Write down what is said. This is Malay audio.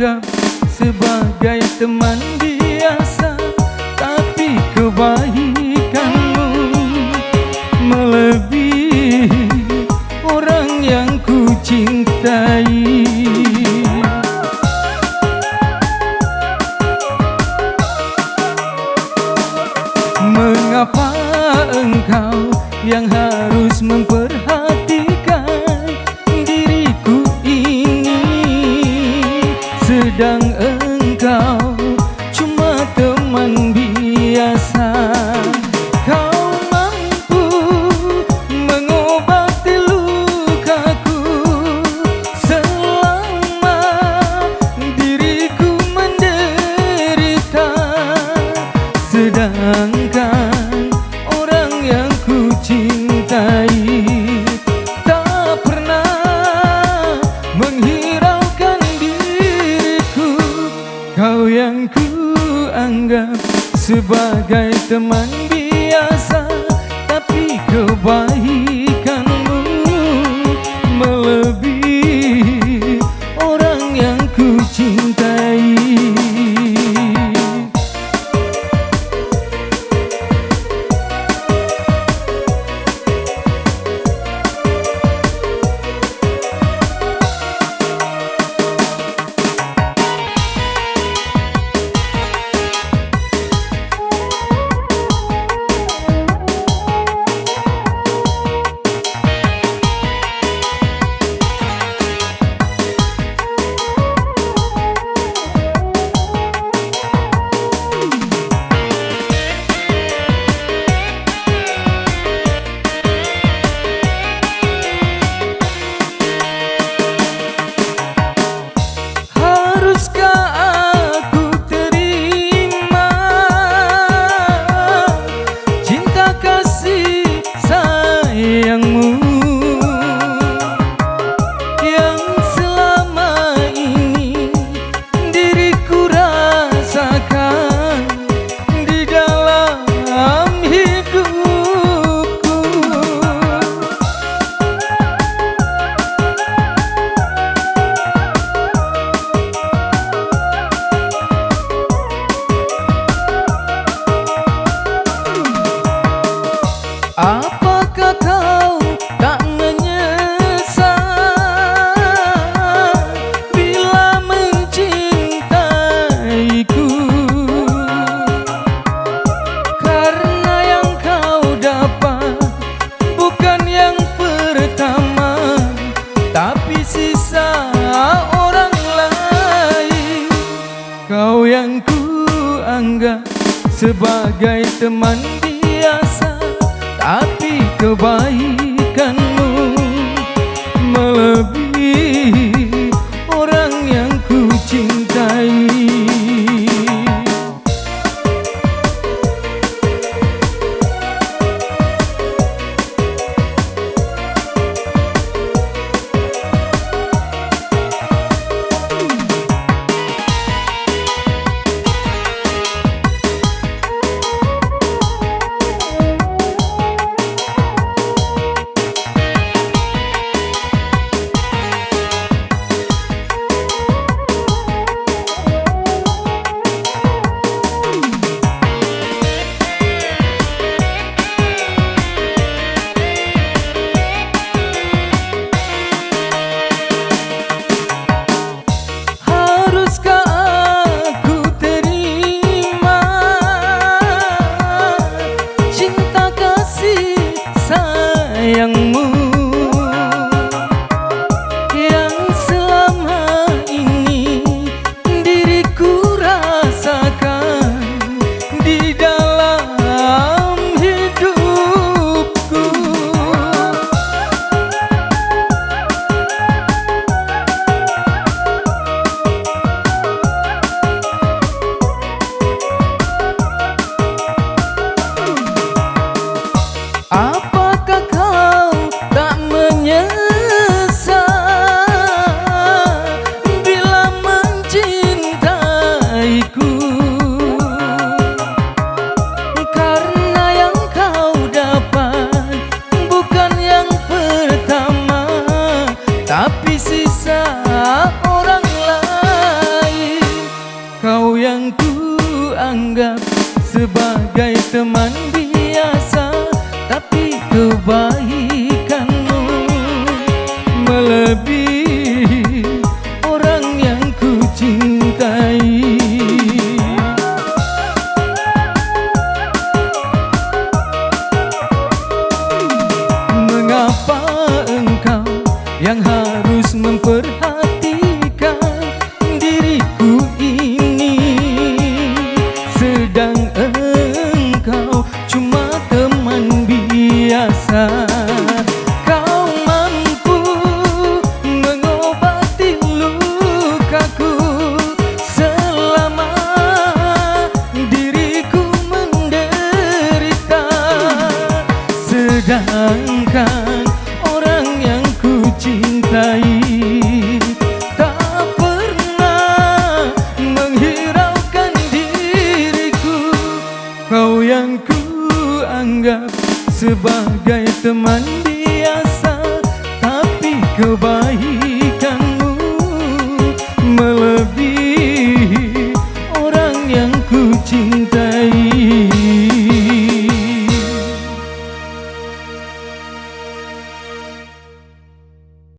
anggap sebagai teman biasa, tapi kebaikanmu melebihi orang yang ku cintai. Mengapa engkau yang harus memperhatikan diriku ini, sedang engkau cuma teman biasa? Kau mampu mengobati lukaku selama diriku menderita, sedangkan orang yang ku cintai tak pernah menghiraukan diriku. Kau yang ku anggap sebagai teman biasa, tapi kebaikanmu melebihi orang yang ku cintai. Apakah kau tak menyesal bila mencintaiku? Karena yang kau dapat bukan yang pertama, tapi sisa orang lain. Kau yang ku anggap sebagai teman biasa, tapi kebaikanmu melebihi orang yang ku cintai. anggap sebagai teman